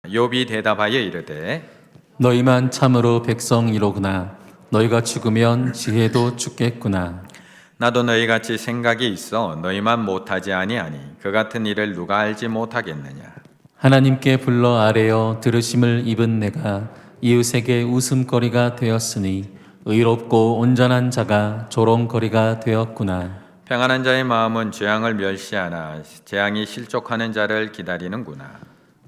욥이 대답하여 이르되 너희만 참으로 백성이로구나. 너희가 죽으면 지혜도 죽겠구나. 나도 너희같이 생각이 있어 너희만 못하지 아니하니 그 같은 일을 누가 알지 못하겠느냐. 하나님께 불러 아뢰어 들으심을 입은 내가 이웃에게 웃음거리가 되었으니 의롭고 온전한 자가 조롱거리가 되었구나. 평안한 자의 마음은 재앙을 멸시하나 재앙이 실족하는 자를 기다리는구나.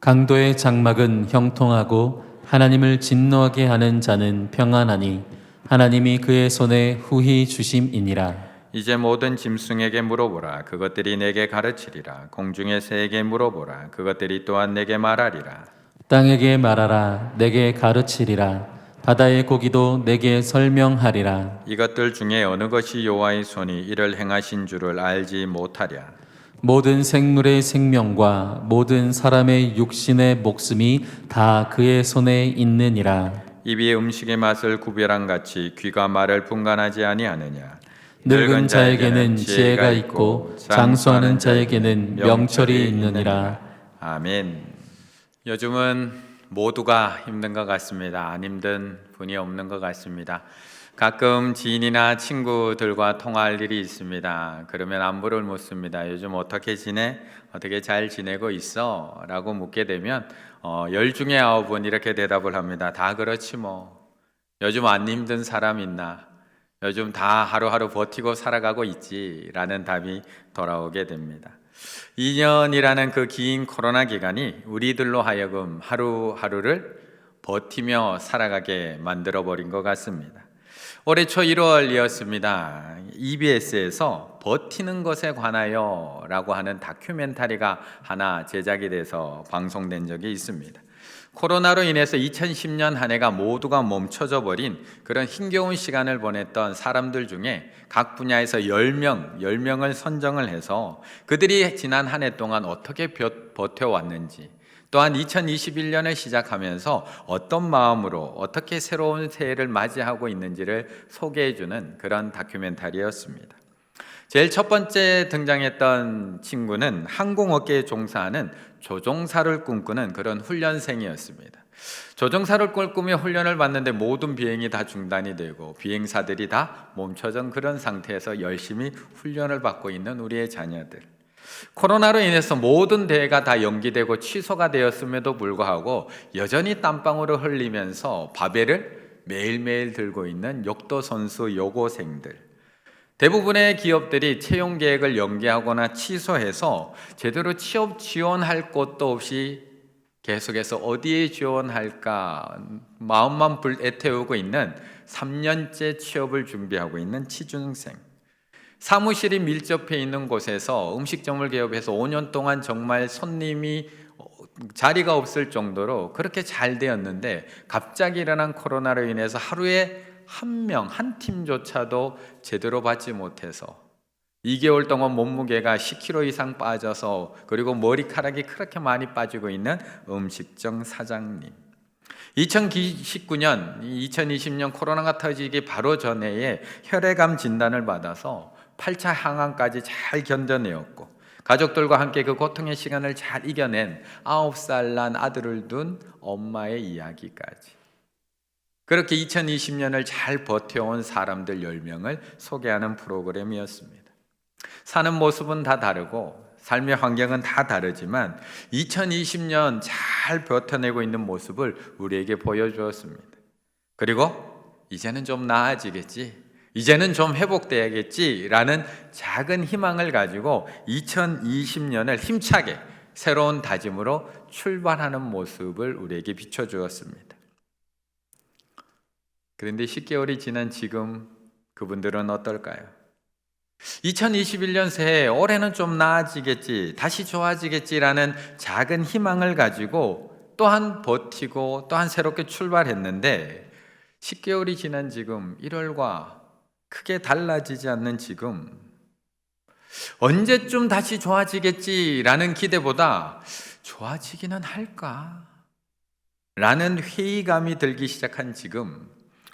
강도의 장막은 형통하고 하나님을 진노하게 하는 자는 평안하니 하나님이 그의 손에 후히 주심이니라. 이제 모든 짐승에게 물어보라. 그것들이 내게 가르치리라. 공중의 새에게 물어보라. 그것들이 또한 내게 말하리라. 땅에게 말하라. 내게 가르치리라. 바다의 고기도 내게 설명하리라. 이것들 중에 어느 것이 여호와의 손이 이를 행하신 줄을 알지 못하랴. 모든 생물의 생명과 모든 사람의 육신의 목숨이 다 그의 손에 있느니라. 입이 음식의 맛을 구별한 같이 귀가 말을 분간하지 아니하느냐. 늙은 자에게는 지혜가 있고 장수하는 자에게는 명철이 있느니라. 아멘. 요즘은 모두가 힘든 것 같습니다. 안 힘든 분이 없는 것 같습니다. 가끔 지인이나 친구들과 통화할 일이 있습니다. 그러면 안부를 묻습니다. 요즘 어떻게 지내? 어떻게 잘 지내고 있어? 라고 묻게 되면 10 중에 9은 이렇게 대답을 합니다. 다 그렇지 뭐. 요즘 안 힘든 사람 있나? 요즘 다 하루하루 버티고 살아가고 있지 라는 답이 돌아오게 됩니다. 2년이라는 그 긴 코로나 기간이 우리들로 하여금 하루하루를 버티며 살아가게 만들어버린 것 같습니다. 올해 초 1월이었습니다. EBS에서 버티는 것에 관하여 라고 하는 다큐멘터리가 하나 제작이 돼서 방송된 적이 있습니다. 코로나로 인해서 2010년 한 해가 모두가 멈춰져 버린 그런 힘겨운 시간을 보냈던 사람들 중에 각 분야에서 10명을 선정을 해서 그들이 지난 한 해 동안 어떻게 버텨왔는지, 또한 2021년을 시작하면서 어떤 마음으로 어떻게 새로운 새해를 맞이하고 있는지를 소개해주는 그런 다큐멘터리였습니다. 제일 첫 번째 등장했던 친구는 항공업계에 종사하는 조종사를 꿈꾸는 그런 훈련생이었습니다. 조종사를 꿈꾸며 훈련을 받는데 모든 비행이 다 중단이 되고 비행사들이 다 멈춰진 그런 상태에서 열심히 훈련을 받고 있는 우리의 자녀들. 코로나로 인해서 모든 대회가 다 연기되고 취소가 되었음에도 불구하고 여전히 땀방울을 흘리면서 바벨을 매일매일 들고 있는 역도 선수 여고생들. 대부분의 기업들이 채용 계획을 연기하거나 취소해서 제대로 취업 지원할 곳도 없이 계속해서 어디에 지원할까 마음만 애태우고 있는 3년째 취업을 준비하고 있는 취준생. 사무실이 밀접해 있는 곳에서 음식점을 개업해서 5년 동안 정말 손님이 자리가 없을 정도로 그렇게 잘 되었는데 갑자기 일어난 코로나로 인해서 하루에 한 팀조차도 제대로 받지 못해서 2개월 동안 몸무게가 10kg 이상 빠져서 그리고 머리카락이 그렇게 많이 빠지고 있는 음식점 사장님. 2019년, 2020년 코로나가 터지기 바로 전해에 혈액암 진단을 받아서 8차 항암까지 잘 견뎌내었고 가족들과 함께 그 고통의 시간을 잘 이겨낸 9살 난 아들을 둔 엄마의 이야기까지. 그렇게 2020년을 잘 버텨온 사람들 10명을 소개하는 프로그램이었습니다. 사는 모습은 다 다르고 삶의 환경은 다 다르지만 2020년 잘 버텨내고 있는 모습을 우리에게 보여주었습니다. 그리고 이제는 좀 나아지겠지, 이제는 좀 회복돼야겠지 라는 작은 희망을 가지고 2020년을 힘차게 새로운 다짐으로 출발하는 모습을 우리에게 비춰주었습니다. 그런데 10개월이 지난 지금 그분들은 어떨까요? 2021년 새해 올해는 좀 나아지겠지, 다시 좋아지겠지라는 작은 희망을 가지고 또한 버티고 또한 새롭게 출발했는데 10개월이 지난 지금 1월과 크게 달라지지 않는 지금 언제쯤 다시 좋아지겠지라는 기대보다 좋아지기는 할까? 라는 회의감이 들기 시작한 지금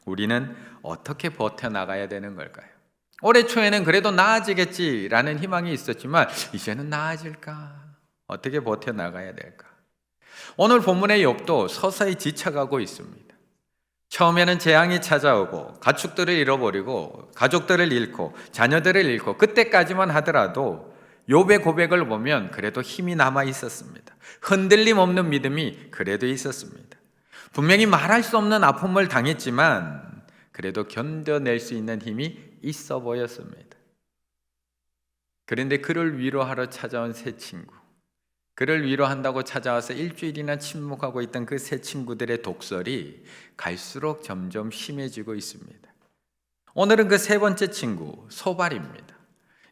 우리는 어떻게 버텨나가야 되는 걸까요? 올해 초에는 그래도 나아지겠지라는 희망이 있었지만 이제는 나아질까? 어떻게 버텨나가야 될까? 오늘 본문의 욥도 서서히 지쳐가고 있습니다. 처음에는 재앙이 찾아오고 가축들을 잃어버리고 가족들을 잃고 자녀들을 잃고 그때까지만 하더라도 욥의 고백을 보면 그래도 힘이 남아 있었습니다. 흔들림 없는 믿음이 그래도 있었습니다. 분명히 말할 수 없는 아픔을 당했지만 그래도 견뎌낼 수 있는 힘이 있어 보였습니다. 그런데 그를 위로하러 찾아온 새 친구, 그를 위로한다고 찾아와서 일주일이나 침묵하고 있던 그 세 친구들의 독설이 갈수록 점점 심해지고 있습니다. 오늘은 그 세 번째 친구 소발입니다.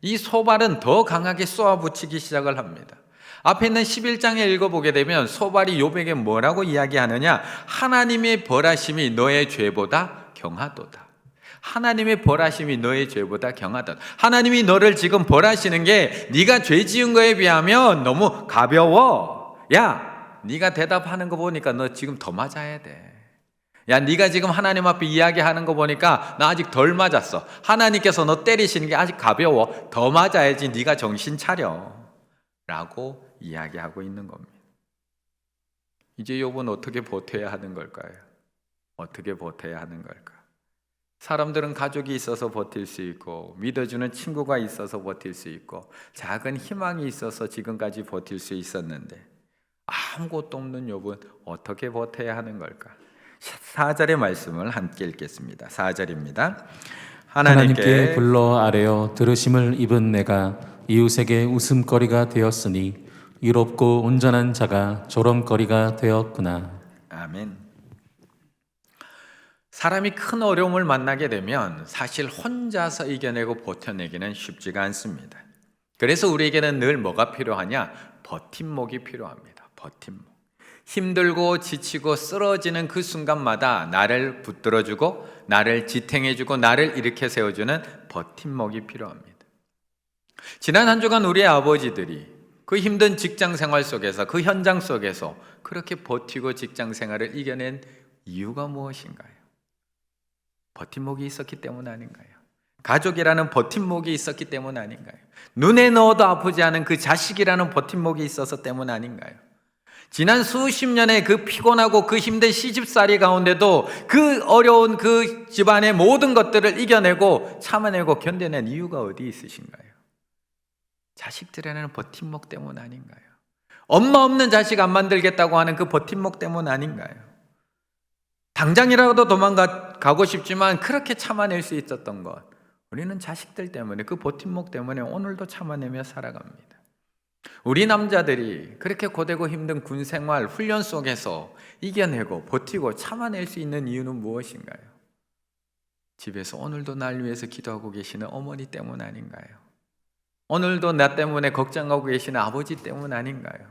이 소발은 더 강하게 쏘아붙이기 시작을 합니다. 앞에 있는 11장에 읽어보게 되면 소발이 욥에게 뭐라고 이야기하느냐? 하나님의 벌하심이 너의 죄보다 경하도다. 하나님의 벌하심이 너의 죄보다 경하다. 하나님이 너를 지금 벌하시는 게 네가 죄 지은 거에 비하면 너무 가벼워. 야, 네가 대답하는 거 보니까 너 지금 더 맞아야 돼. 야, 네가 지금 하나님 앞에 이야기하는 거 보니까 나 아직 덜 맞았어. 하나님께서 너 때리시는 게 아직 가벼워. 더 맞아야지 네가 정신 차려. 라고 이야기하고 있는 겁니다. 이제 욥은 어떻게 버텨야 하는 걸까요? 어떻게 버텨야 하는 걸까? 사람들은 가족이 있어서 버틸 수 있고 믿어주는 친구가 있어서 버틸 수 있고 작은 희망이 있어서 지금까지 버틸 수 있었는데 아무것도 없는 욥은 어떻게 버텨야 하는 걸까? 4절의 말씀을 함께 읽겠습니다. 4절입니다. 하나님께 불러 아뢰어 들으심을 입은 내가 이웃에게 웃음거리가 되었으니 의롭고 온전한 자가 조롱거리가 되었구나. 아멘. 사람이 큰 어려움을 만나게 되면 사실 혼자서 이겨내고 버텨내기는 쉽지가 않습니다. 그래서 우리에게는 늘 뭐가 필요하냐? 버팀목이 필요합니다. 버팀목. 힘들고 지치고 쓰러지는 그 순간마다 나를 붙들어주고 나를 지탱해주고 나를 일으켜 세워주는 버팀목이 필요합니다. 지난 한 주간 우리의 아버지들이 그 힘든 직장 생활 속에서 그 현장 속에서 그렇게 버티고 직장 생활을 이겨낸 이유가 무엇인가요? 버팀목이 있었기 때문 아닌가요? 가족이라는 버팀목이 있었기 때문 아닌가요? 눈에 넣어도 아프지 않은 그 자식이라는 버팀목이 있어서 때문 아닌가요? 지난 수십 년의 그 피곤하고 그 힘든 시집살이 가운데도 그 어려운 그 집안의 모든 것들을 이겨내고 참아내고 견뎌낸 이유가 어디 있으신가요? 자식들에는 버팀목 때문 아닌가요? 엄마 없는 자식 안 만들겠다고 하는 그 버팀목 때문 아닌가요? 당장이라도 도망가고 싶지만 그렇게 참아낼 수 있었던 것, 우리는 자식들 때문에 그 버팀목 때문에 오늘도 참아내며 살아갑니다. 우리 남자들이 그렇게 고되고 힘든 군 생활 훈련 속에서 이겨내고 버티고 참아낼 수 있는 이유는 무엇인가요? 집에서 오늘도 날 위해서 기도하고 계시는 어머니 때문 아닌가요? 오늘도 나 때문에 걱정하고 계시는 아버지 때문 아닌가요?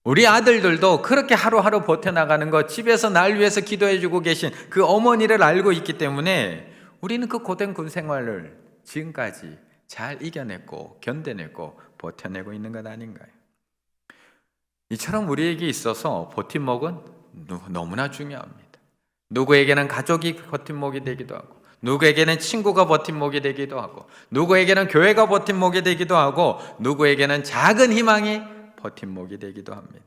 우리 아들들도 그렇게 하루하루 버텨나가는 것, 집에서 날 위해서 기도해주고 계신 그 어머니를 알고 있기 때문에 우리는 그 고된 군 생활을 지금까지 잘 이겨냈고 견뎌냈고 버텨내고 있는 것 아닌가요? 이처럼 우리에게 있어서 버팀목은 너무나 중요합니다. 누구에게는 가족이 버팀목이 되기도 하고 누구에게는 친구가 버팀목이 되기도 하고 누구에게는 교회가 버팀목이 되기도 하고 누구에게는 작은 희망이 버팀목이 되기도 합니다.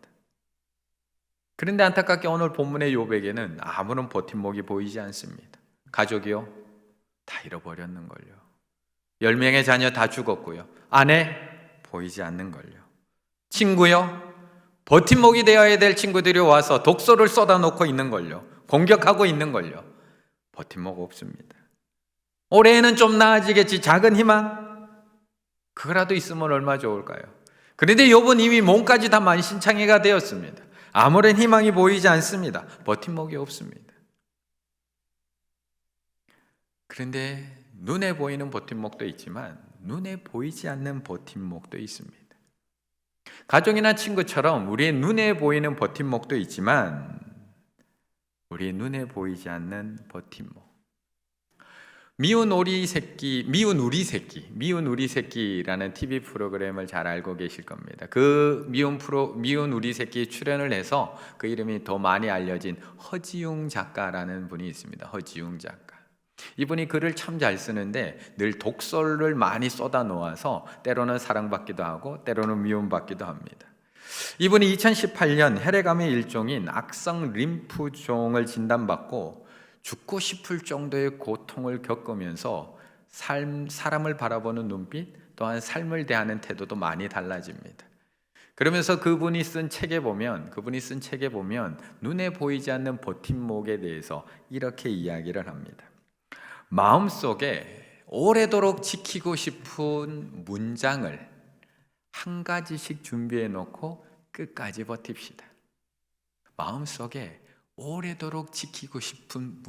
그런데 안타깝게 오늘 본문의 욥에게는 아무런 버팀목이 보이지 않습니다. 가족이요? 다 잃어버렸는걸요. 10명의 자녀 다 죽었고요. 아내? 보이지 않는걸요. 친구요? 버팀목이 되어야 될 친구들이 와서 독소를 쏟아놓고 있는걸요. 공격하고 있는걸요. 버팀목 없습니다. 올해에는 좀 나아지겠지. 작은 희망? 그거라도 있으면 얼마나 좋을까요? 그런데 욥은 이미 몸까지 다 만신창이가 되었습니다. 아무런 희망이 보이지 않습니다. 버팀목이 없습니다. 그런데 눈에 보이는 버팀목도 있지만 눈에 보이지 않는 버팀목도 있습니다. 가족이나 친구처럼 우리의 눈에 보이는 버팀목도 있지만 우리의 눈에 보이지 않는 버팀목. 미운 우리 새끼라는 TV 프로그램을 잘 알고 계실 겁니다. 그 미운 우리 새끼 출연을 해서 그 이름이 더 많이 알려진 허지웅 작가라는 분이 있습니다. 허지웅 작가. 이분이 글을 참 잘 쓰는데 늘 독설을 많이 쏟아 놓아서 때로는 사랑받기도 하고 때로는 미움받기도 합니다. 이분이 2018년 혈액암의 일종인 악성 림프종을 진단받고 죽고 싶을 정도의 고통을 겪으면서 사람을 바라보는 눈빛, 또한 삶을 대하는 태도도 많이 달라집니다. 그러면서 그분이 쓴 책에 보면 눈에 보이지 않는 버팀목에 대해서 이렇게 이야기를 합니다. 마음속에 오래도록 지키고 싶은 문장을 한 가지씩 준비해 놓고 끝까지 버팁시다. 마음속에 오래도록 지키고 싶은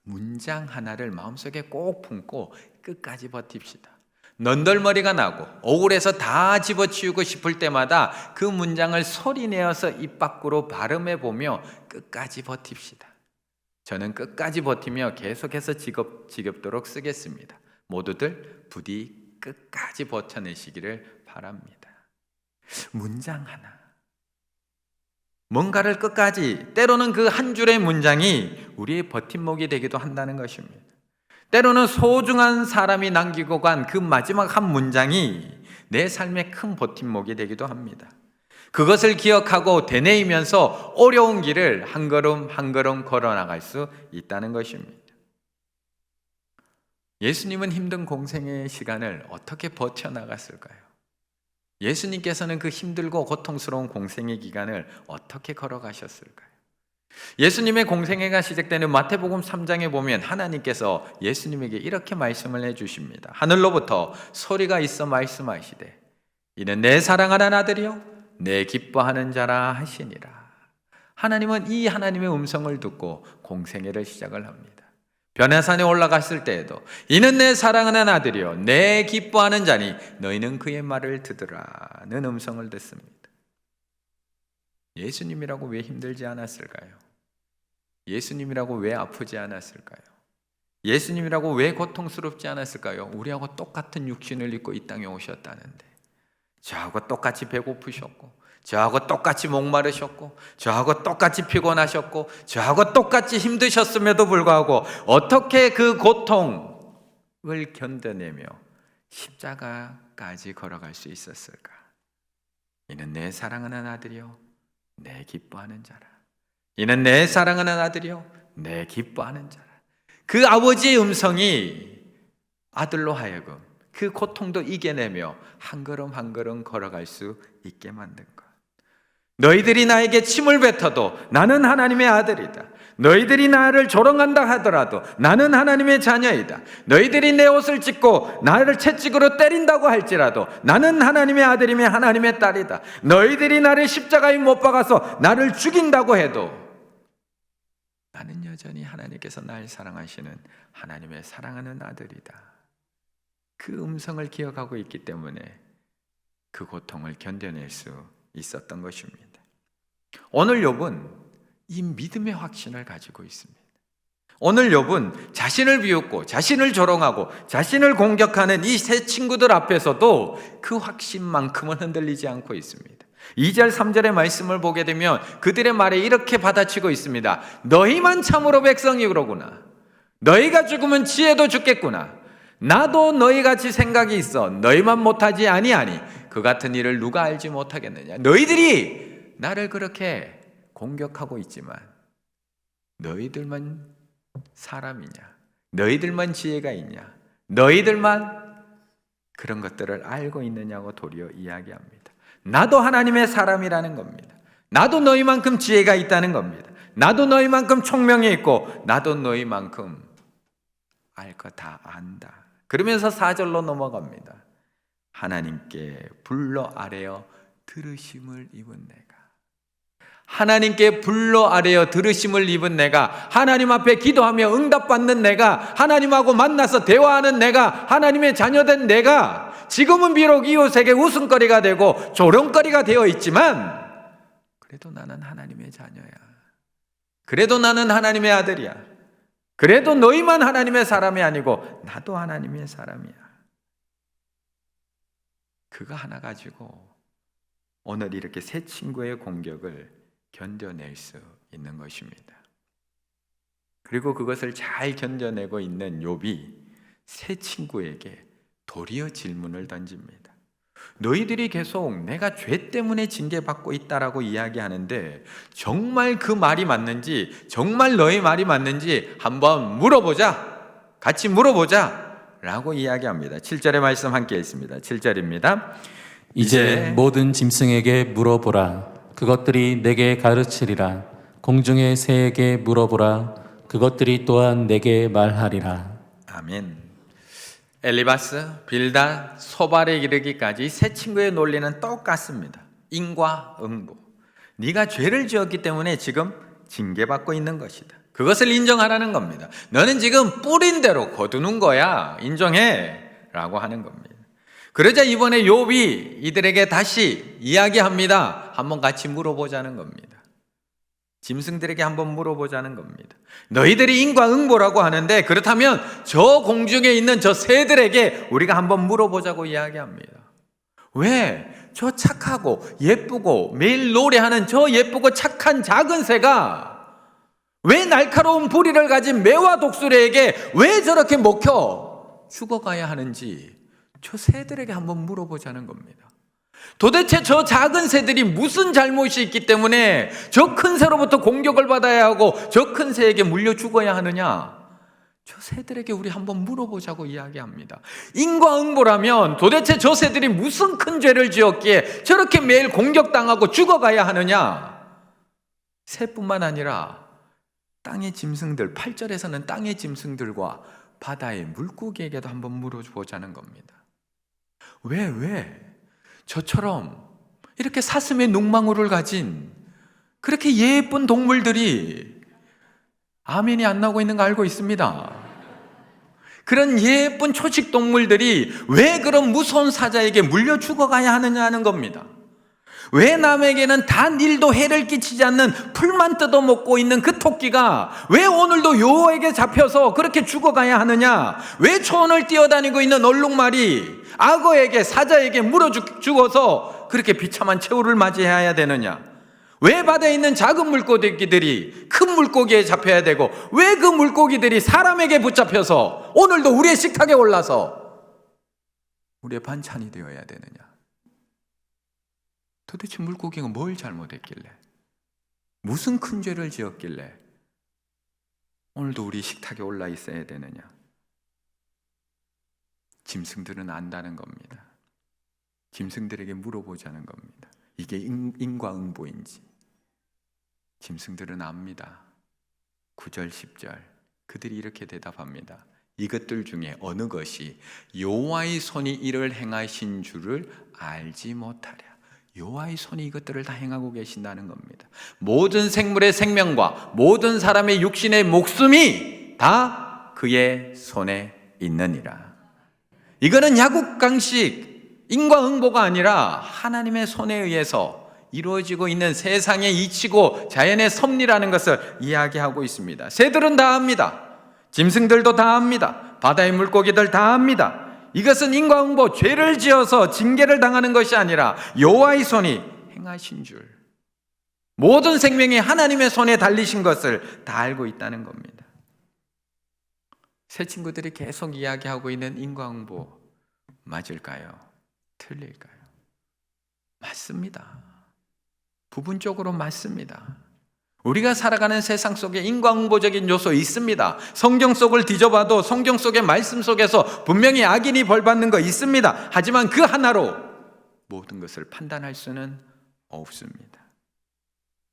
문장 하나를 마음속에 꼭 품고 끝까지 버팁시다. 넌덜머리가 나고 억울해서 다 집어치우고 싶을 때마다 그 문장을 소리내어서 입 밖으로 발음해 보며 끝까지 버팁시다. 저는 끝까지 버티며 계속해서 지겹도록 쓰겠습니다. 모두들 부디 끝까지 버텨내시기를 바랍니다. 문장 하나, 뭔가를 끝까지, 때로는 그 한 줄의 문장이 우리의 버팀목이 되기도 한다는 것입니다. 때로는 소중한 사람이 남기고 간 그 마지막 한 문장이 내 삶의 큰 버팀목이 되기도 합니다. 그것을 기억하고 되뇌이면서 어려운 길을 한 걸음 한 걸음 걸어나갈 수 있다는 것입니다. 예수님은 힘든 공생의 시간을 어떻게 버텨나갔을까요? 예수님께서는 그 힘들고 고통스러운 공생의 기간을 어떻게 걸어가셨을까요? 예수님의 공생애가 시작되는 마태복음 3장에 보면 하나님께서 예수님에게 이렇게 말씀을 해주십니다. 하늘로부터 소리가 있어 말씀하시되 이는 내 사랑하는 아들이요 내 기뻐하는 자라 하시니라. 하나님은 이 하나님의 음성을 듣고 공생애를 시작을 합니다. 변화산에 올라갔을 때에도 이는 내 사랑하는 아들이요 내 기뻐하는 자니 너희는 그의 말을 듣으라는 음성을 듣습니다. 예수님이라고 왜 힘들지 않았을까요? 예수님이라고 왜 아프지 않았을까요? 예수님이라고 왜 고통스럽지 않았을까요? 우리하고 똑같은 육신을 입고 이 땅에 오셨다는데, 저하고 똑같이 배고프셨고, 저하고 똑같이 목마르셨고, 저하고 똑같이 피곤하셨고, 저하고 똑같이 힘드셨음에도 불구하고 어떻게 그 고통을 견뎌내며 십자가까지 걸어갈 수 있었을까? 이는 내 사랑하는 아들이요 내 기뻐하는 자라. 이는 내 사랑하는 아들이요 내 기뻐하는 자라. 그 아버지의 음성이 아들로 하여금 그 고통도 이겨내며 한 걸음 한 걸음 걸어갈 수 있게 만든 것. 너희들이 나에게 침을 뱉어도 나는 하나님의 아들이다. 너희들이 나를 조롱한다 하더라도 나는 하나님의 자녀이다. 너희들이 내 옷을 찢고 나를 채찍으로 때린다고 할지라도 나는 하나님의 아들이며 하나님의 딸이다. 너희들이 나를 십자가에 못 박아서 나를 죽인다고 해도 나는 여전히 하나님께서 날 사랑하시는 하나님의 사랑하는 아들이다. 그 음성을 기억하고 있기 때문에 그 고통을 견뎌낼 수 있었던 것입니다. 오늘 욥은 이 믿음의 확신을 가지고 있습니다. 오늘 욥은 자신을 비웃고 자신을 조롱하고 자신을 공격하는 이 세 친구들 앞에서도 그 확신만큼은 흔들리지 않고 있습니다. 2절 3절의 말씀을 보게 되면 그들의 말에 이렇게 받아치고 있습니다. 너희만 참으로 백성이 그러구나. 너희가 죽으면 지혜도 죽겠구나. 나도 너희같이 생각이 있어. 너희만 못하지 아니하니 그 같은 일을 누가 알지 못하겠느냐. 너희들이 나를 그렇게 공격하고 있지만 너희들만 사람이냐? 너희들만 지혜가 있냐? 너희들만 그런 것들을 알고 있느냐고 도리어 이야기합니다. 나도 하나님의 사람이라는 겁니다. 나도 너희만큼 지혜가 있다는 겁니다. 나도 너희만큼 총명이 있고 나도 너희만큼 알 거 다 안다. 그러면서 4절로 넘어갑니다. 하나님께 불러 아뢰어 들으심을 입은 내가, 하나님께 불러 아뢰어 들으심을 입은 내가, 하나님 앞에 기도하며 응답받는 내가, 하나님하고 만나서 대화하는 내가, 하나님의 자녀된 내가 지금은 비록 이웃에게 웃음거리가 되고 조롱거리가 되어 있지만 그래도 나는 하나님의 자녀야. 그래도 나는 하나님의 아들이야. 그래도 너희만 하나님의 사람이 아니고 나도 하나님의 사람이야. 그거 하나 가지고 오늘 이렇게 세 친구의 공격을 견뎌낼 수 있는 것입니다. 그리고 그것을 잘 견뎌내고 있는 욥이 세 친구에게 도리어 질문을 던집니다. 너희들이 계속 내가 죄 때문에 징계받고 있다라고 이야기하는데 정말 그 말이 맞는지, 정말 너희 말이 맞는지 한번 물어보자. 같이 물어보자 라고 이야기합니다. 7절의 말씀 함께 있습니다. 7절입니다. 이제 모든 짐승에게 물어보라. 그것들이 내게 가르치리라. 공중의 새에게 물어보라. 그것들이 또한 내게 말하리라. 아멘. 엘리바스, 빌닷, 소발에 이르기까지 세 친구의 논리는 똑같습니다. 인과응보. 네가 죄를 지었기 때문에 지금 징계받고 있는 것이다. 그것을 인정하라는 겁니다. 너는 지금 뿌린 대로 거두는 거야. 인정해 라고 하는 겁니다. 그러자 이번에 욥이 이들에게 다시 이야기합니다. 한번 같이 물어보자는 겁니다. 짐승들에게 한번 물어보자는 겁니다. 너희들이 인과응보라고 하는데 그렇다면 저 공중에 있는 저 새들에게 우리가 한번 물어보자고 이야기합니다. 왜 저 착하고 예쁘고 매일 노래하는 저 예쁘고 착한 작은 새가 왜 날카로운 부리를 가진 매와 독수리에게 왜 저렇게 먹혀 죽어가야 하는지 저 새들에게 한번 물어보자는 겁니다. 도대체 저 작은 새들이 무슨 잘못이 있기 때문에 저 큰 새로부터 공격을 받아야 하고 저 큰 새에게 물려 죽어야 하느냐? 저 새들에게 우리 한번 물어보자고 이야기합니다. 인과응보라면 도대체 저 새들이 무슨 큰 죄를 지었기에 저렇게 매일 공격당하고 죽어가야 하느냐? 새뿐만 아니라 땅의 짐승들, 8절에서는 땅의 짐승들과 바다의 물고기에게도 한번 물어보자는 겁니다. 왜? 저처럼 이렇게 사슴의 눈망울을 가진 그렇게 예쁜 동물들이 아멘이 안 나오고 있는 거 알고 있습니다. 그런 예쁜 초식 동물들이 왜 그런 무서운 사자에게 물려 죽어가야 하느냐 하는 겁니다. 왜 남에게는 단 1도 해를 끼치지 않는 풀만 뜯어먹고 있는 그 토끼가 왜 오늘도 여호와에게 잡혀서 그렇게 죽어가야 하느냐? 왜 초원을 뛰어다니고 있는 얼룩말이 악어에게 사자에게 물어 죽어서 그렇게 비참한 최후를 맞이해야 되느냐? 왜 바다에 있는 작은 물고기들이 큰 물고기에 잡혀야 되고 왜 그 물고기들이 사람에게 붙잡혀서 오늘도 우리의 식탁에 올라서 우리의 반찬이 되어야 되느냐? 도대체 물고기가 뭘 잘못했길래, 무슨 큰 죄를 지었길래 오늘도 우리 식탁에 올라 있어야 되느냐? 짐승들은 안다는 겁니다. 짐승들에게 물어보자는 겁니다. 이게 인과응보인지. 짐승들은 압니다. 9절 10절 그들이 이렇게 대답합니다. 이것들 중에 어느 것이 여호와의 손이 이를 행하신 줄을 알지 못하랴. 여호와의 손이 이것들을 다 행하고 계신다는 겁니다. 모든 생물의 생명과 모든 사람의 육신의 목숨이 다 그의 손에 있느니라. 이거는 야국강식 인과응보가 아니라 하나님의 손에 의해서 이루어지고 있는 세상의 이치고 자연의 섭리라는 것을 이야기하고 있습니다. 새들은 다 압니다. 짐승들도 다 압니다. 바다의 물고기들 다 압니다. 이것은 인과응보, 죄를 지어서 징계를 당하는 것이 아니라 여호와의 손이 행하신 줄, 모든 생명이 하나님의 손에 달리신 것을 다 알고 있다는 겁니다. 새 친구들이 계속 이야기하고 있는 인과응보 맞을까요? 틀릴까요? 맞습니다. 부분적으로 맞습니다. 우리가 살아가는 세상 속에 인과응보적인 요소 있습니다. 성경 속을 뒤져봐도 성경 속의 말씀 속에서 분명히 악인이 벌받는 거 있습니다. 하지만 그 하나로 모든 것을 판단할 수는 없습니다.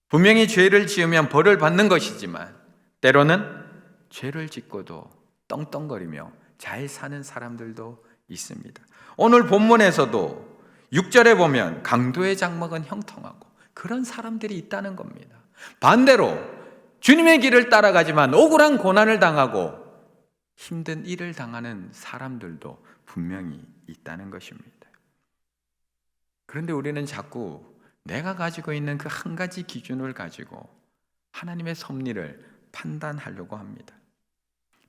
분명히 죄를 지으면 벌을 받는 것이지만 때로는 죄를 짓고도 떵떵거리며 잘 사는 사람들도 있습니다. 오늘 본문에서도 6절에 보면 강도의 장막은 형통하고 그런 사람들이 있다는 겁니다. 반대로 주님의 길을 따라가지만 억울한 고난을 당하고 힘든 일을 당하는 사람들도 분명히 있다는 것입니다. 그런데 우리는 자꾸 내가 가지고 있는 그 한 가지 기준을 가지고 하나님의 섭리를 판단하려고 합니다.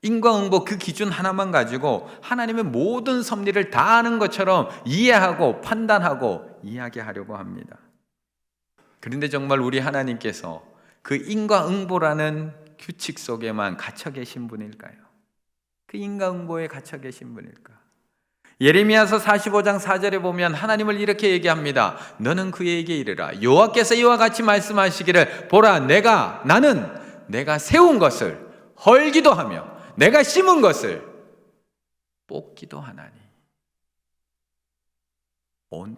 인과응보 그 기준 하나만 가지고 하나님의 모든 섭리를 다 아는 것처럼 이해하고 판단하고 이야기하려고 합니다. 그런데 정말 우리 하나님께서 그 인과응보라는 규칙 속에만 갇혀 계신 분일까요? 그 인과응보에 갇혀 계신 분일까? 예레미야서 45장 4절에 보면 하나님을 이렇게 얘기합니다. 너는 그에게 이르라. 여호와께서 이와 같이 말씀하시기를 보라 나는 내가 세운 것을 헐기도 하며 내가 심은 것을 뽑기도 하나니 온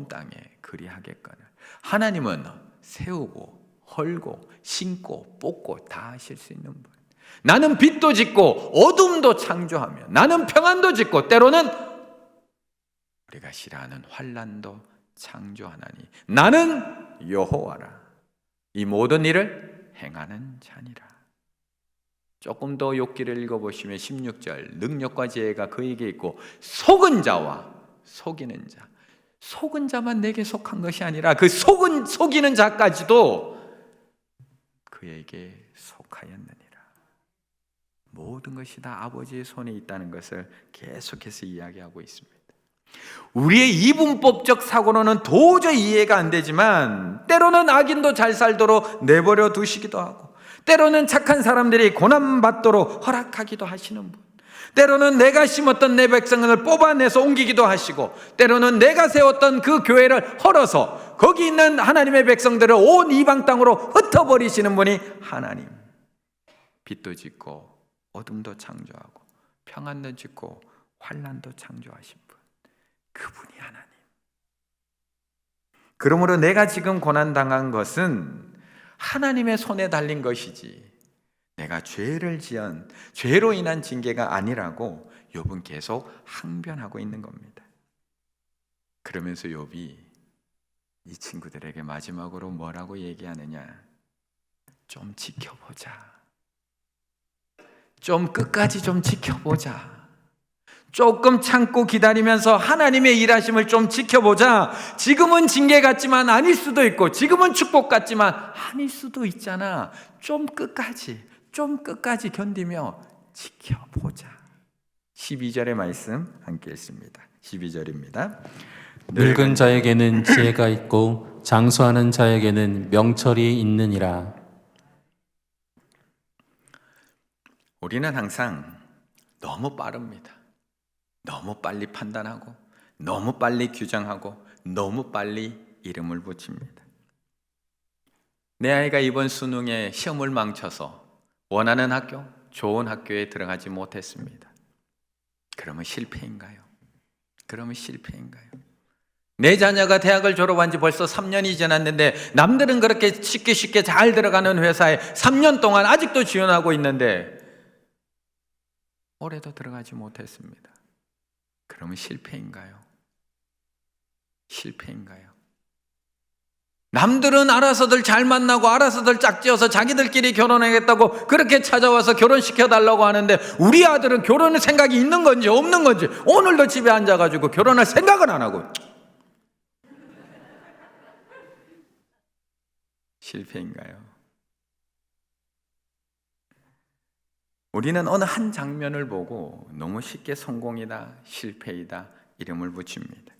땅에 그리하겠거늘. 하나님은 세우고 헐고 심고 뽑고 다 하실 수 있는 분. 나는 빛도 짓고 어둠도 창조하며 나는 평안도 짓고 때로는 우리가 싫어하는 환난도 창조하나니 나는 여호와라. 이 모든 일을 행하는 자니라. 조금 더 욥기를 읽어보시면 16절 능력과 지혜가 그에게 있고 속은 자와 속이는 자. 속은 자만 내게 속한 것이 아니라 그 속이는 자까지도 그에게 속하였느니라. 모든 것이 다 아버지의 손에 있다는 것을 계속해서 이야기하고 있습니다. 우리의 이분법적 사고로는 도저히 이해가 안 되지만 때로는 악인도 잘 살도록 내버려 두시기도 하고 때로는 착한 사람들이 고난받도록 허락하기도 하시는 분, 때로는 내가 심었던 내 백성을 뽑아내서 옮기기도 하시고 때로는 내가 세웠던 그 교회를 헐어서 거기 있는 하나님의 백성들을 온 이방 땅으로 흩어버리시는 분이 하나님. 빛도 짓고 어둠도 창조하고 평안도 짓고 환난도 창조하신 분, 그분이 하나님. 그러므로 내가 지금 고난당한 것은 하나님의 손에 달린 것이지 내가 죄를 지은 죄로 인한 징계가 아니라고 욥은 계속 항변하고 있는 겁니다. 그러면서 욥이 이 친구들에게 마지막으로 뭐라고 얘기하느냐? 좀 지켜보자. 좀 끝까지 좀 지켜보자. 조금 참고 기다리면서 하나님의 일하심을 좀 지켜보자. 지금은 징계 같지만 아닐 수도 있고 지금은 축복 같지만 아닐 수도 있잖아. 좀 끝까지 견디며 지켜보자. 12절의 말씀 함께 읽습니다. 12절입니다. 늙은 자에게는 지혜가 있고 장수하는 자에게는 명철이 있느니라. 우리는 항상 너무 빠릅니다. 너무 빨리 판단하고 너무 빨리 규정하고 너무 빨리 이름을 붙입니다. 내 아이가 이번 수능에 시험을 망쳐서 원하는 학교, 좋은 학교에 들어가지 못했습니다. 그러면 실패인가요? 내 자녀가 대학을 졸업한 지 벌써 3년이 지났는데 남들은 그렇게 쉽게 잘 들어가는 회사에 3년 동안 아직도 지원하고 있는데 올해도 들어가지 못했습니다. 그러면 실패인가요? 남들은 알아서들 잘 만나고 알아서들 짝지어서 자기들끼리 결혼하겠다고 그렇게 찾아와서 결혼시켜달라고 하는데 우리 아들은 결혼의 생각이 있는 건지 없는 건지 오늘도 집에 앉아가지고 결혼할 생각은 안 하고 실패인가요? 우리는 어느 한 장면을 보고 너무 쉽게 성공이다, 실패이다 이름을 붙입니다.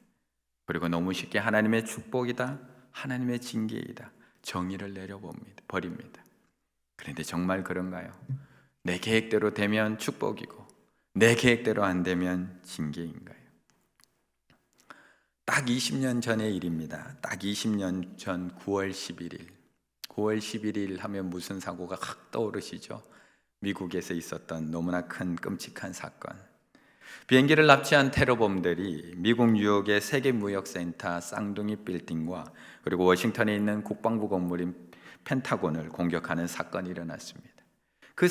그리고 너무 쉽게 하나님의 축복이다, 하나님의 징계이다 정의를 버립니다. 그런데 정말 그런가요? 내 계획대로 되면 축복이고 내 계획대로 안 되면 징계인가요? 딱 20년 전의 일입니다. 딱 20년 전 9월 11일 하면 무슨 사고가 확 떠오르시죠? 미국에서 있었던 너무나 큰 끔찍한 사건. 비행기를 납치한 테러범들이 미국 뉴욕의 세계무역센터 쌍둥이 빌딩과 그리고 워싱턴에 있는 국방부 건물인 펜타곤을 공격하는 사건이 일어났습니다. 그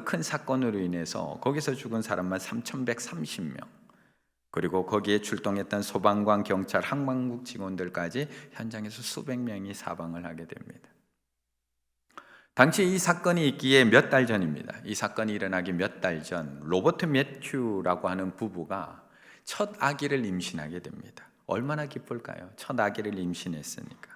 큰 사건으로 인해서 거기서 죽은 사람만 3,130명, 그리고 거기에 출동했던 소방관, 경찰, 항만국 직원들까지 현장에서 수백 명이 사망을 하게 됩니다. 당시 이 사건이 있기에 몇 달 전입니다. 이 사건이 일어나기 몇 달 전 로버트 매튜라고 하는 부부가 첫 아기를 임신하게 됩니다. 얼마나 기쁠까요? 첫 아기를 임신했으니까.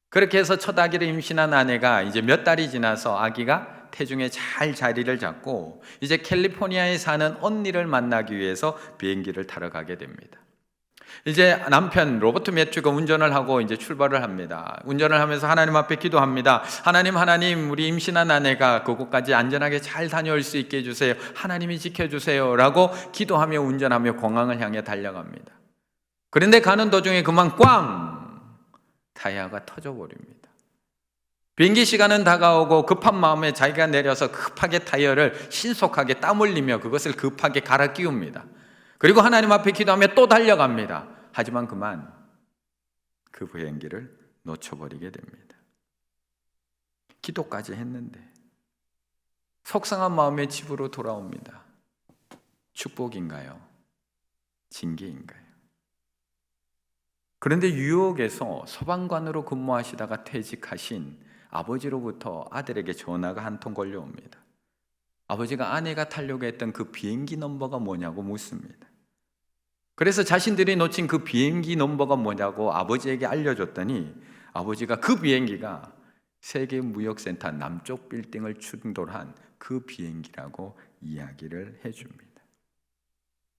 그렇게 해서 첫 아기를 임신한 아내가 이제 몇 달이 지나서 아기가 태중에 잘 자리를 잡고 이제 캘리포니아에 사는 언니를 만나기 위해서 비행기를 타러 가게 됩니다. 이제 남편 로버트 매튜가 운전을 하고 이제 출발을 합니다. 운전을 하면서 하나님 앞에 기도합니다. 하나님, 우리 임신한 아내가 그곳까지 안전하게 잘 다녀올 수 있게 해주세요. 하나님이 지켜주세요. 라고 기도하며 운전하며 공항을 향해 달려갑니다. 그런데 가는 도중에 그만 꽝! 타이어가 터져버립니다. 비행기 시간은 다가오고 급한 마음에 자기가 내려서 급하게 타이어를 신속하게 땀 흘리며 그것을 급하게 갈아 끼웁니다. 그리고 하나님 앞에 기도하며 또 달려갑니다. 하지만 그만 그 비행기를 놓쳐버리게 됩니다. 기도까지 했는데 속상한 마음에 집으로 돌아옵니다. 축복인가요? 징계인가요? 그런데 뉴욕에서 소방관으로 근무하시다가 퇴직하신 아버지로부터 아들에게 전화가 한 통 걸려옵니다. 아버지가 아내가 타려고 했던 그 비행기 넘버가 뭐냐고 묻습니다. 그래서 자신들이 놓친 그 비행기 넘버가 뭐냐고 아버지에게 알려줬더니 아버지가 그 비행기가 세계무역센터 남쪽 빌딩을 충돌한 그 비행기라고 이야기를 해줍니다.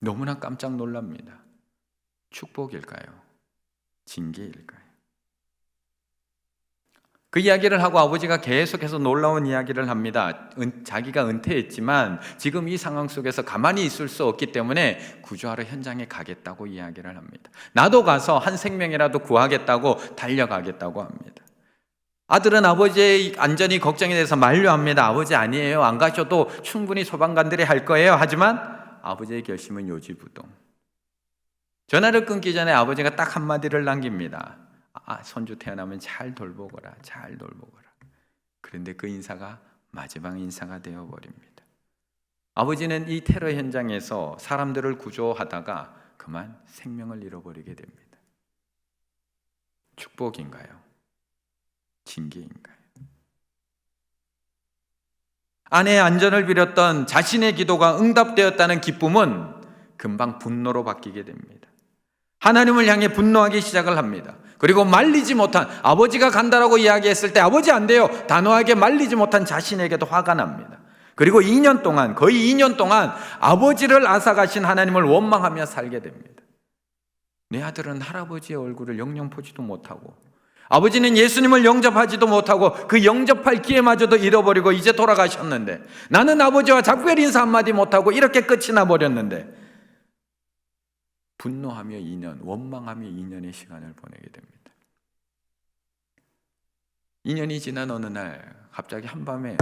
너무나 깜짝 놀랍니다. 축복일까요? 징계일까요? 그 이야기를 하고 아버지가 계속해서 놀라운 이야기를 합니다. 자기가 은퇴했지만 지금 이 상황 속에서 가만히 있을 수 없기 때문에 구조하러 현장에 가겠다고 이야기를 합니다. 나도 가서 한 생명이라도 구하겠다고 달려가겠다고 합니다. 아들은 아버지의 안전이 걱정이 돼서 만류합니다. 아버지 아니에요. 안 가셔도 충분히 소방관들이 할 거예요. 하지만 아버지의 결심은 요지부동. 전화를 끊기 전에 아버지가 딱 한마디를 남깁니다. 손주 태어나면 잘 돌보거라, 잘 돌보거라. 그런데 그 인사가 마지막 인사가 되어버립니다. 아버지는 이 테러 현장에서 사람들을 구조하다가 그만 생명을 잃어버리게 됩니다. 축복인가요? 징계인가요? 아내의 안전을 빌었던 자신의 기도가 응답되었다는 기쁨은 금방 분노로 바뀌게 됩니다. 하나님을 향해 분노하기 시작을 합니다. 그리고 말리지 못한, 아버지가 간다라고 이야기했을 때 아버지 안 돼요 단호하게 말리지 못한 자신에게도 화가 납니다. 그리고 2년 동안, 거의 2년 동안 아버지를 앗아가신 하나님을 원망하며 살게 됩니다. 내 아들은 할아버지의 얼굴을 영영 보지도 못하고, 아버지는 예수님을 영접하지도 못하고 그 영접할 기회마저도 잃어버리고 이제 돌아가셨는데, 나는 아버지와 작별 인사 한마디 못하고 이렇게 끝이 나버렸는데, 분노하며 2년, 원망하며 2년의 시간을 보내게 됩니다. 2년이 지난 어느 날 갑자기 한밤에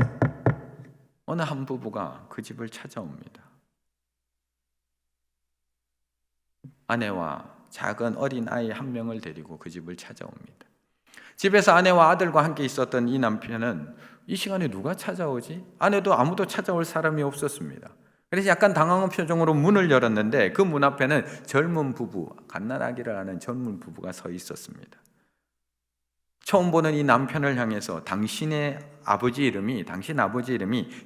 어느 한 부부가 그 집을 찾아옵니다. 아내와 작은 어린 아이 한 명을 데리고 그 집을 찾아옵니다. 집에서 아내와 아들과 함께 있었던 이 남편은 이 시간에 누가 찾아오지? 아내도 아무도 찾아올 사람이 없었습니다. 그래서 약간 당황한 표정으로 문을 열었는데 그 문 앞에는 젊은 부부, 갓난아기를 아는 젊은 부부가 서 있었습니다. 처음 보는 이 남편을 향해서 당신 아버지 이름이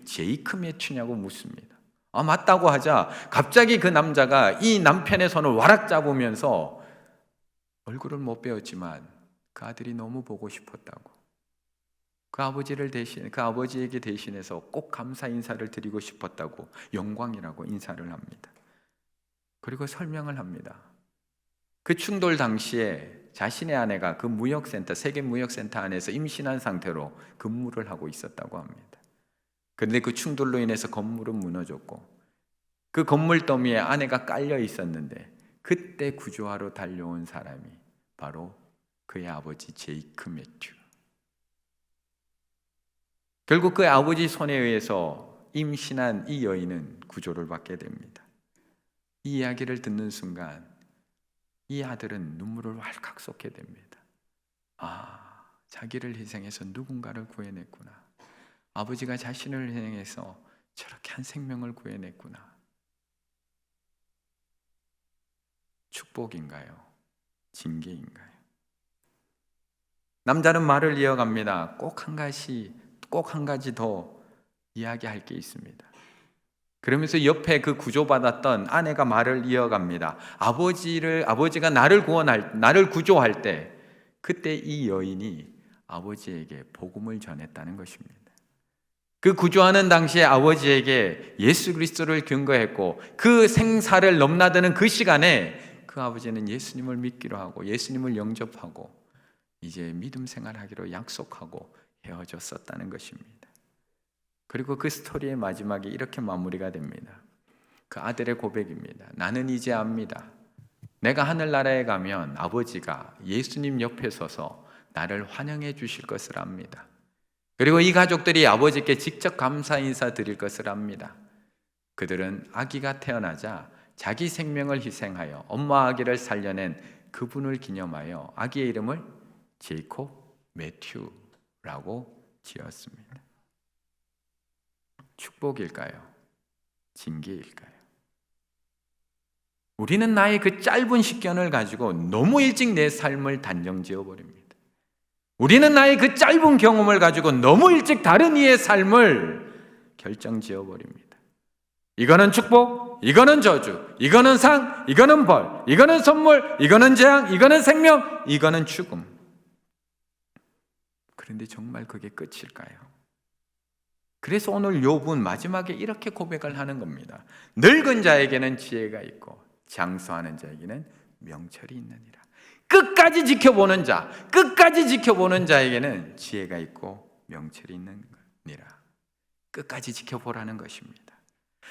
제이크 매튜냐고 묻습니다. 맞다고 하자 갑자기 그 남자가 이 남편의 손을 와락 잡으면서 얼굴을 못 배웠지만 그 아들이 너무 보고 싶었다고, 그 아버지에게 대신해서 꼭 감사 인사를 드리고 싶었다고, 영광이라고 인사를 합니다. 그리고 설명을 합니다. 그 충돌 당시에 자신의 아내가 그 세계 무역센터 안에서 임신한 상태로 근무를 하고 있었다고 합니다. 그런데 그 충돌로 인해서 건물은 무너졌고 그 건물 더미에 아내가 깔려 있었는데 그때 구조하러 달려온 사람이 바로 그의 아버지 제이크 매튜. 결국 그 아버지 손에 의해서 임신한 이 여인은 구조를 받게 됩니다. 이 이야기를 듣는 순간 이 아들은 눈물을 왈칵 쏟게 됩니다. 자기를 희생해서 누군가를 구해냈구나. 아버지가 자신을 희생해서 저렇게 한 생명을 구해냈구나. 축복인가요? 징계인가요? 남자는 말을 이어갑니다. 꼭 한 가지 더 이야기할 게 있습니다. 그러면서 옆에 그 구조받았던 아내가 말을 이어갑니다. 아버지가 나를 구조할 때 그때 이 여인이 아버지에게 복음을 전했다는 것입니다. 그 구조하는 당시에 아버지에게 예수 그리스도를 증거했고 그 생사를 넘나드는 그 시간에 그 그 아버지는 예수님을 믿기로 하고 예수님을 영접하고 이제 믿음 생활하기로 약속하고 헤어졌었다는 것입니다. 그리고 그 스토리의 마지막에 이렇게 마무리가 됩니다. 그 아들의 고백입니다. 나는 이제 압니다. 내가 하늘나라에 가면 아버지가 예수님 옆에 서서 나를 환영해 주실 것을 압니다. 그리고 이 가족들이 아버지께 직접 감사 인사 드릴 것을 압니다. 그들은 아기가 태어나자 자기 생명을 희생하여 엄마 아기를 살려낸 그분을 기념하여 아기의 이름을 제이콥 매튜라고 지었습니다. 축복일까요? 징계일까요? 우리는 나의 그 짧은 식견을 가지고 너무 일찍 내 삶을 단정 지어버립니다. 우리는 나의 그 짧은 경험을 가지고 너무 일찍 다른 이의 삶을 결정 지어버립니다. 이거는 축복, 이거는 저주, 이거는 상, 이거는 벌, 이거는 선물, 이거는 재앙, 이거는 생명, 이거는 죽음. 그런데 정말 그게 끝일까요? 그래서 오늘 욥은 마지막에 이렇게 고백을 하는 겁니다. 늙은 자에게는 지혜가 있고 장수하는 자에게는 명철이 있느니라. 끝까지 지켜보는 자, 끝까지 지켜보는 자에게는 지혜가 있고 명철이 있느니라. 끝까지 지켜보라는 것입니다.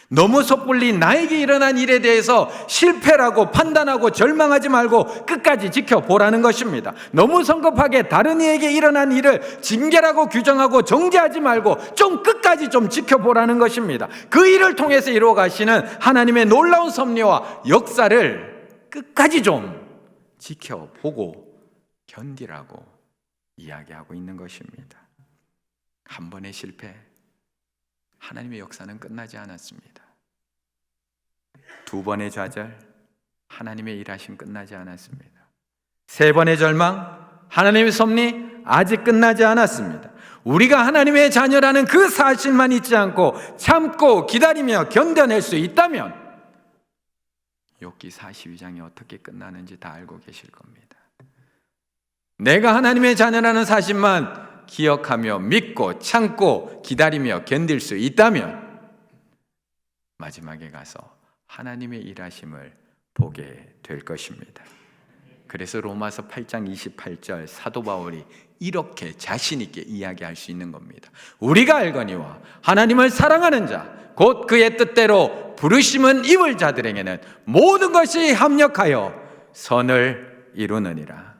너무 섣불리 나에게 일어난 일에 대해서 실패라고 판단하고 절망하지 말고 끝까지 지켜보라는 것입니다. 너무 성급하게 다른 이에게 일어난 일을 징계라고 규정하고 정죄하지 말고 좀 끝까지 좀 지켜보라는 것입니다. 그 일을 통해서 이루어 가시는 하나님의 놀라운 섭리와 역사를 끝까지 좀 지켜보고 견디라고 이야기하고 있는 것입니다. 한 번의 실패, 하나님의 역사는 끝나지 않았습니다. 두 번의 좌절, 하나님의 일하심 끝나지 않았습니다. 세 번의 절망, 하나님의 섭리 아직 끝나지 않았습니다. 우리가 하나님의 자녀라는 그 사실만 잊지 않고 참고 기다리며 견뎌낼 수 있다면 욥기 42장이 어떻게 끝나는지 다 알고 계실 겁니다. 내가 하나님의 자녀라는 사실만 기억하며 믿고 참고 기다리며 견딜 수 있다면 마지막에 가서 하나님의 일하심을 보게 될 것입니다. 그래서 로마서 8장 28절 사도 바울이 이렇게 자신 있게 이야기할 수 있는 겁니다. 우리가 알거니와 하나님을 사랑하는 자 곧 그의 뜻대로 부르심은 입을 자들에게는 모든 것이 합력하여 선을 이루느니라.